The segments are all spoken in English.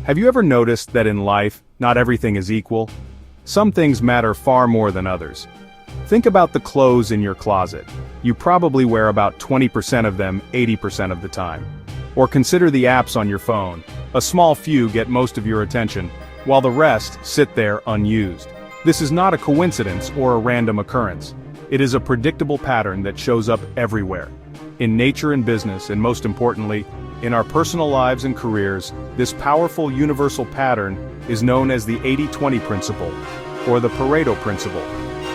Have you ever noticed that in life, not everything is equal? Some things matter far more than others. Think about the clothes in your closet. You probably wear about 20% of them 80% of the time. Or consider the apps on your phone. A small few get most of your attention, while the rest sit there unused. This is not a coincidence or a random occurrence. It is a predictable pattern that shows up everywhere. In nature and business, and most importantly, in our personal lives and careers, this powerful universal pattern is known as the 80-20 principle, or the Pareto Principle,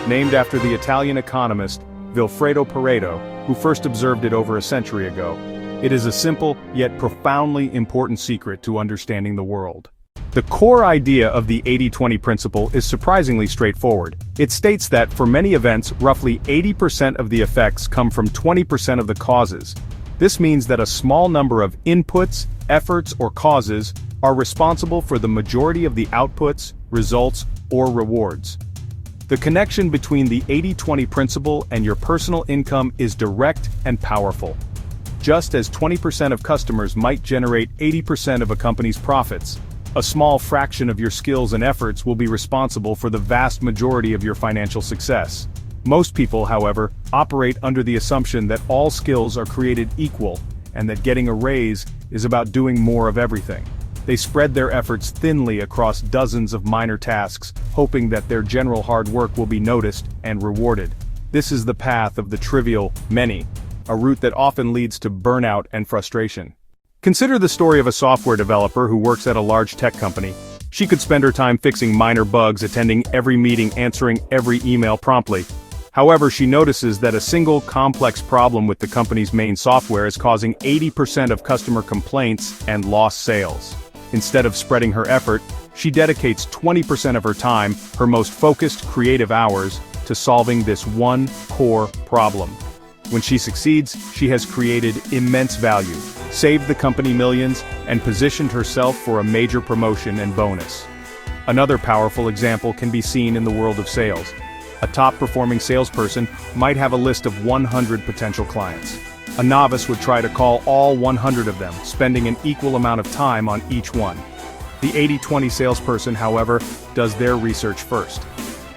named after the Italian economist Vilfredo Pareto, who first observed it over a century ago. It is a simple, yet profoundly important secret to understanding the world. The core idea of the 80-20 principle is surprisingly straightforward. It states that for many events, roughly 80% of the effects come from 20% of the causes. This means that a small number of inputs, efforts, or causes are responsible for the majority of the outputs, results, or rewards. The connection between the 80-20 principle and your personal income is direct and powerful. Just as 20% of customers might generate 80% of a company's profits, a small fraction of your skills and efforts will be responsible for the vast majority of your financial success. Most people, however, operate under the assumption that all skills are created equal, and that getting a raise is about doing more of everything. They spread their efforts thinly across dozens of minor tasks, hoping that their general hard work will be noticed and rewarded. This is the path of the trivial many, a route that often leads to burnout and frustration. Consider the story of a software developer who works at a large tech company. She could spend her time fixing minor bugs, attending every meeting, answering every email promptly. However, she notices that a single complex problem with the company's main software is causing 80% of customer complaints and lost sales. Instead of spreading her effort, she dedicates 20% of her time, her most focused creative hours, to solving this one core problem. When she succeeds, she has created immense value, saved the company millions, and positioned herself for a major promotion and bonus. Another powerful example can be seen in the world of sales. A top-performing salesperson might have a list of 100 potential clients. A novice would try to call all 100 of them, spending an equal amount of time on each one. The 80-20 salesperson, however, does their research first.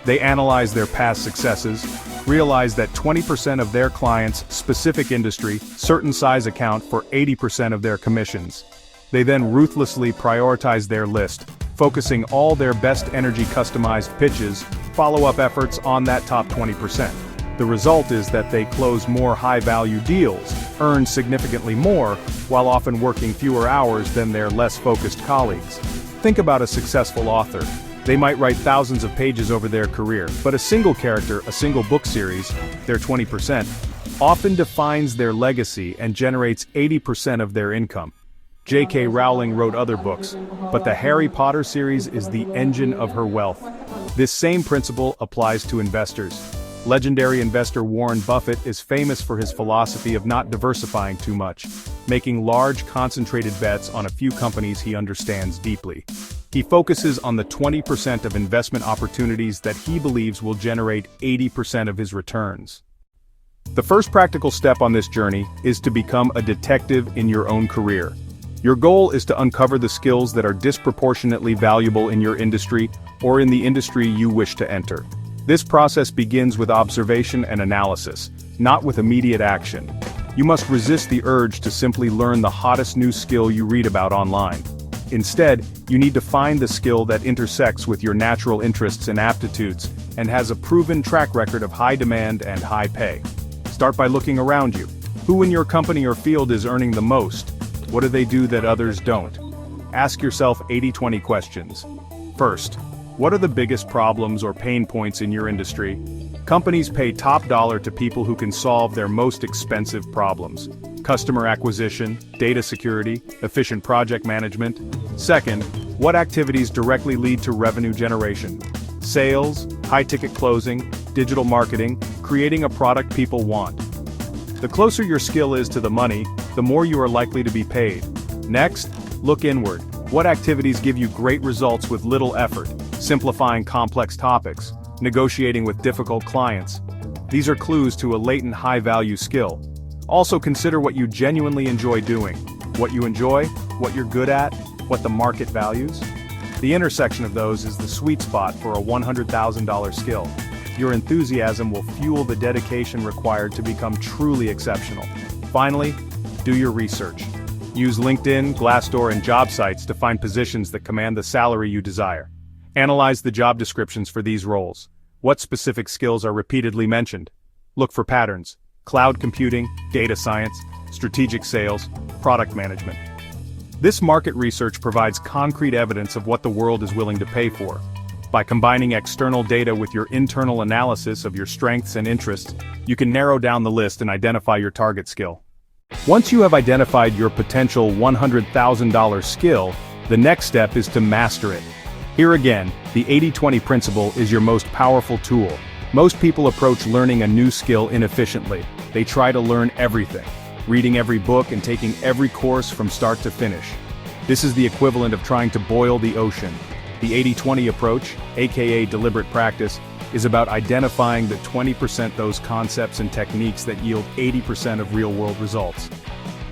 They analyze their past successes, realize that 20% of their clients' specific industry, certain size account for 80% of their commissions. They then ruthlessly prioritize their list, focusing all their best energy customized pitches, follow-up efforts on that top 20%. The result is that they close more high-value deals, earn significantly more, while often working fewer hours than their less focused colleagues. Think about a successful author. They might write thousands of pages over their career, but a single character, a single book series, their 20%, often defines their legacy and generates 80% of their income. J.K. Rowling wrote other books, but the Harry Potter series is the engine of her wealth. This same principle applies to investors. Legendary investor Warren Buffett is famous for his philosophy of not diversifying too much, making large concentrated bets on a few companies he understands deeply. He focuses on the 20% of investment opportunities that he believes will generate 80% of his returns. The first practical step on this journey is to become a detective in your own career. Your goal is to uncover the skills that are disproportionately valuable in your industry or in the industry you wish to enter. This process begins with observation and analysis, not with immediate action. You must resist the urge to simply learn the hottest new skill you read about online. Instead, you need to find the skill that intersects with your natural interests and aptitudes and has a proven track record of high demand and high pay. Start by looking around you. Who in your company or field is earning the most? What do they do that others don't? Ask yourself 80-20 questions. First, what are the biggest problems or pain points in your industry? Companies pay top dollar to people who can solve their most expensive problems. Customer acquisition, data security, efficient project management. Second, what activities directly lead to revenue generation? Sales, high-ticket closing, digital marketing, creating a product people want. The closer your skill is to the money, the more you are likely to be paid. Next, look inward. What activities give you great results with little effort? Simplifying complex topics, negotiating with difficult clients. These are clues to a latent high-value skill. Also consider what you genuinely enjoy doing. What you enjoy, what you're good at, what the market values? The intersection of those is the sweet spot for a $100,000 skill. Your enthusiasm will fuel the dedication required to become truly exceptional. Finally, do your research. Use LinkedIn, Glassdoor, and job sites to find positions that command the salary you desire. Analyze the job descriptions for these roles. What specific skills are repeatedly mentioned? Look for patterns: cloud computing, data science, strategic sales, product management. This market research provides concrete evidence of what the world is willing to pay for. By combining external data with your internal analysis of your strengths and interests, you can narrow down the list and identify your target skill. Once you have identified your potential $100,000 skill, the next step is to master it. Here again, the 80-20 principle is your most powerful tool. Most people approach learning a new skill inefficiently. They try to learn everything, reading every book and taking every course from start to finish. This is the equivalent of trying to boil the ocean. The 80-20 approach, aka deliberate practice, is about identifying the 20% those concepts and techniques that yield 80% of real-world results.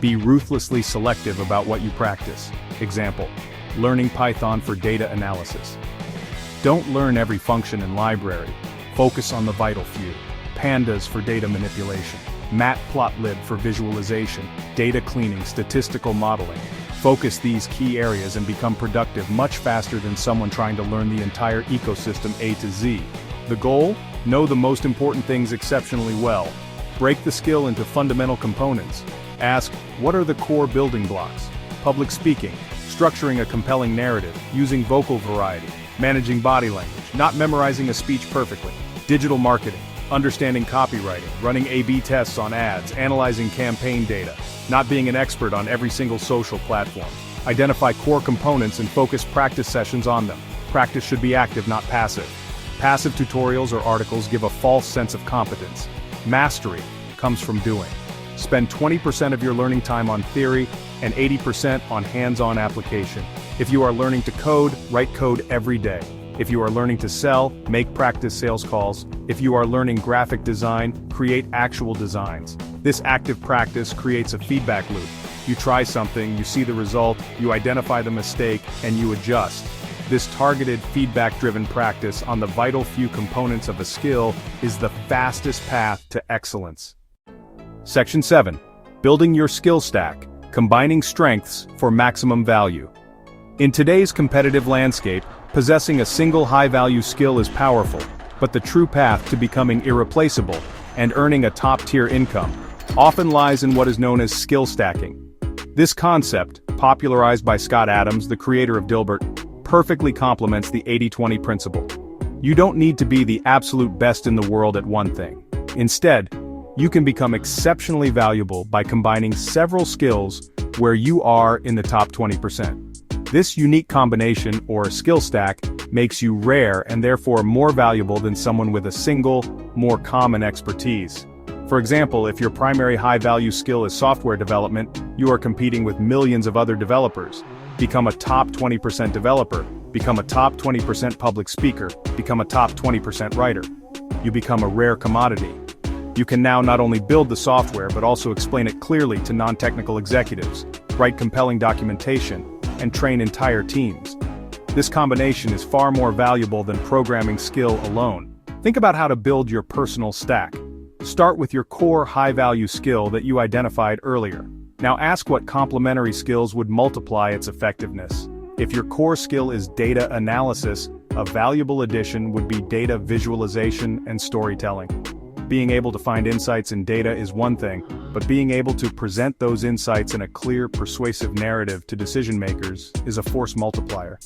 Be ruthlessly selective about what you practice. Example, learning Python for data analysis. Don't learn every function and library. Focus on the vital few. Pandas for data manipulation. Matplotlib for visualization, data cleaning, statistical modeling. Focus these key areas and become productive much faster than someone trying to learn the entire ecosystem A to Z. The goal? Know the most important things exceptionally well. Break the skill into fundamental components. Ask, what are the core building blocks? Public speaking, structuring a compelling narrative, using vocal variety, managing body language, not memorizing a speech perfectly, digital marketing, understanding copywriting, running A/B tests on ads, analyzing campaign data, not being an expert on every single social platform. Identify core components and focus practice sessions on them. Practice should be active, not passive. Passive tutorials or articles give a false sense of competence. Mastery comes from doing. Spend 20% of your learning time on theory and 80% on hands-on application. If you are learning to code, write code every day. If you are learning to sell, make practice sales calls. If you are learning graphic design, create actual designs. This active practice creates a feedback loop. You try something, you see the result, you identify the mistake, and you adjust. This targeted, feedback-driven practice on the vital few components of a skill is the fastest path to excellence. Section 7. Building your skill stack, combining strengths for maximum value. In today's competitive landscape, possessing a single high-value skill is powerful, but the true path to becoming irreplaceable and earning a top-tier income often lies in what is known as skill stacking. This concept, popularized by Scott Adams, the creator of Dilbert, perfectly complements the 80-20 principle. You don't need to be the absolute best in the world at one thing. Instead, you can become exceptionally valuable by combining several skills where you are in the top 20%. This unique combination, or skill stack, makes you rare and therefore more valuable than someone with a single, more common expertise. For example, if your primary high-value skill is software development, you are competing with millions of other developers. Become a top 20% developer, become a top 20% public speaker, become a top 20% writer. You become a rare commodity. You can now not only build the software but also explain it clearly to non-technical executives, write compelling documentation, and train entire teams. This combination is far more valuable than programming skill alone. Think about how to build your personal stack. Start with your core high-value skill that you identified earlier. Now ask what complementary skills would multiply its effectiveness. If your core skill is data analysis, a valuable addition would be data visualization and storytelling. Being able to find insights in data is one thing, but being able to present those insights in a clear, persuasive narrative to decision makers is a force multiplier.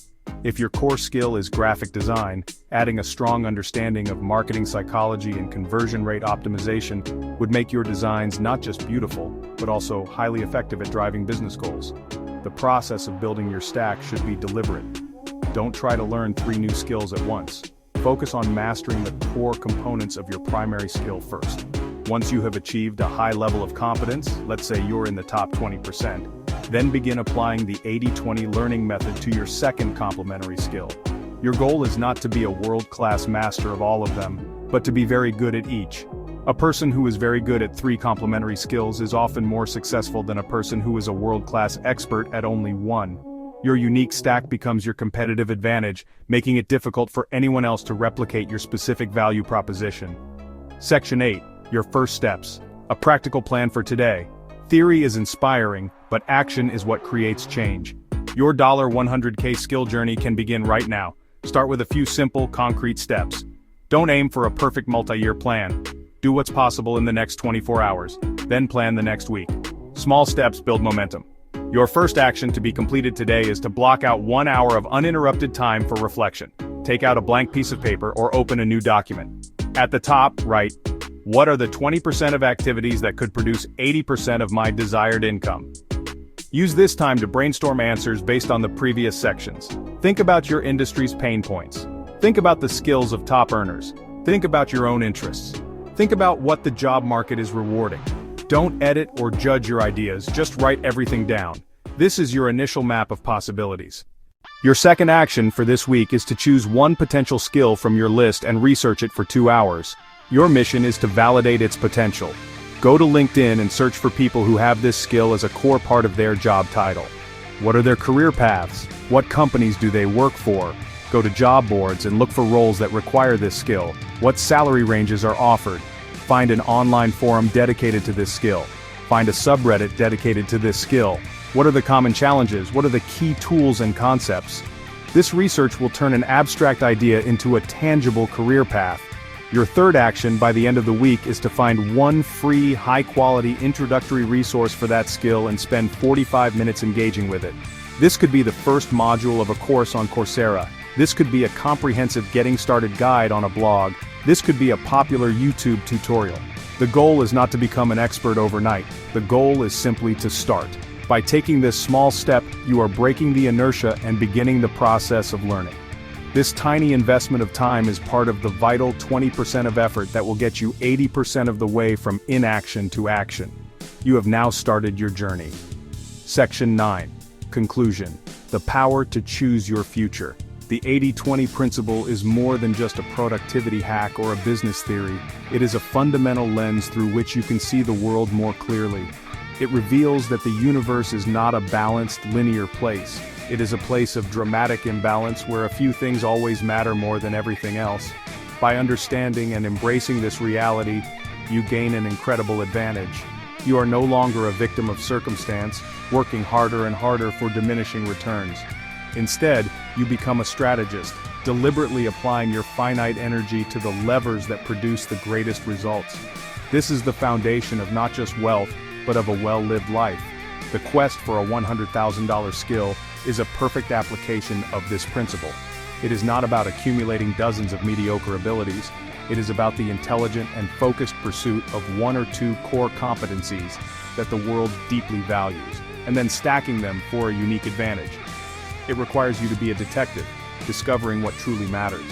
If your core skill is graphic design, adding a strong understanding of marketing psychology and conversion rate optimization would make your designs not just beautiful, but also highly effective at driving business goals. The process of building your stack should be deliberate. Don't try to learn 3 new skills at once. Focus on mastering the core components of your primary skill first. Once you have achieved a high level of competence, let's say you're in the top 20%, then begin applying the 80-20 learning method to your second complementary skill. Your goal is not to be a world-class master of all of them, but to be very good at each. A person who is very good at 3 complementary skills is often more successful than a person who is a world-class expert at only one. Your unique stack becomes your competitive advantage, making it difficult for anyone else to replicate your specific value proposition. Section 8. Your first steps. A practical plan for today. Theory is inspiring, but action is what creates change. Your $100K skill journey can begin right now. Start with a few simple, concrete steps. Don't aim for a perfect multi-year plan. Do what's possible in the next 24 hours, then plan the next week. Small steps build momentum. Your first action to be completed today is to block out 1 hour of uninterrupted time for reflection. Take out a blank piece of paper or open a new document. At the top, write, what are the 20% of activities that could produce 80% of my desired income? Use this time to brainstorm answers based on the previous sections. Think about your industry's pain points. Think about the skills of top earners. Think about your own interests. Think about what the job market is rewarding. Don't edit or judge your ideas, just write everything down. This is your initial map of possibilities. Your second action for this week is to choose one potential skill from your list and research it for 2 hours. Your mission is to validate its potential. Go to LinkedIn and search for people who have this skill as a core part of their job title. What are their career paths? What companies do they work for? Go to job boards and look for roles that require this skill. What salary ranges are offered? Find an online forum dedicated to this skill. Find a subreddit dedicated to this skill. What are the common challenges? What are the key tools and concepts? This research will turn an abstract idea into a tangible career path. Your third action by the end of the week is to find one free, high-quality introductory resource for that skill and spend 45 minutes engaging with it. This could be the first module of a course on Coursera. This could be a comprehensive getting started guide on a blog. This could be a popular YouTube tutorial. The goal is not to become an expert overnight. The goal is simply to start. By taking this small step, you are breaking the inertia and beginning the process of learning. This tiny investment of time is part of the vital 20% of effort that will get you 80% of the way from inaction to action. You have now started your journey. Section 9. Conclusion. The power to choose your future. The 80-20 principle is more than just a productivity hack or a business theory. It is a fundamental lens through which you can see the world more clearly. It reveals that the universe is not a balanced, linear place. It is a place of dramatic imbalance where a few things always matter more than everything else. By understanding and embracing this reality, you gain an incredible advantage. You are no longer a victim of circumstance, working harder and harder for diminishing returns. Instead, you become a strategist, deliberately applying your finite energy to the levers that produce the greatest results. This is the foundation of not just wealth, but of a well-lived life. The quest for a $100,000 skill is a perfect application of this principle. It is not about accumulating dozens of mediocre abilities. It is about the intelligent and focused pursuit of 1 or 2 core competencies that the world deeply values, and then stacking them for a unique advantage. It requires you to be a detective, discovering what truly matters,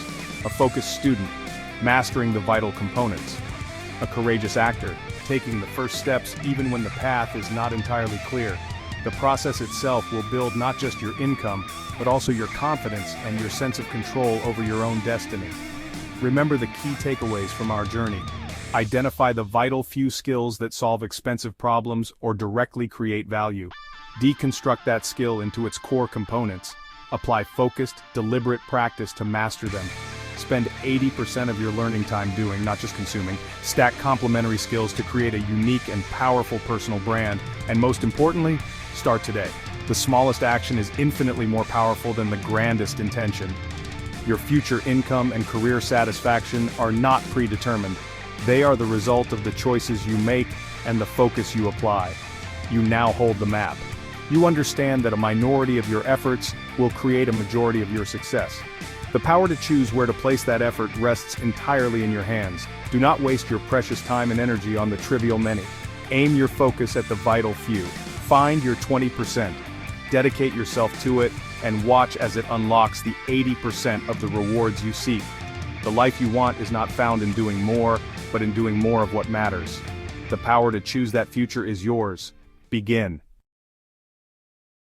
a focused student, mastering the vital components, a courageous actor, taking the first steps even when the path is not entirely clear. The process itself will build not just your income, but also your confidence and your sense of control over your own destiny. Remember the key takeaways from our journey. Identify the vital few skills that solve expensive problems or directly create value. Deconstruct that skill into its core components. Apply focused, deliberate practice to master them. Spend 80% of your learning time doing, not just consuming. Stack complementary skills to create a unique and powerful personal brand. And most importantly, start today. The smallest action is infinitely more powerful than the grandest intention. Your future income and career satisfaction are not predetermined. They are the result of the choices you make and the focus you apply. You now hold the map. You understand that a minority of your efforts will create a majority of your success. The power to choose where to place that effort rests entirely in your hands. Do not waste your precious time and energy on the trivial many. Aim your focus at the vital few. Find your 20%. Dedicate yourself to it, and watch as it unlocks the 80% of the rewards you seek. The life you want is not found in doing more, but in doing more of what matters. The power to choose that future is yours. Begin.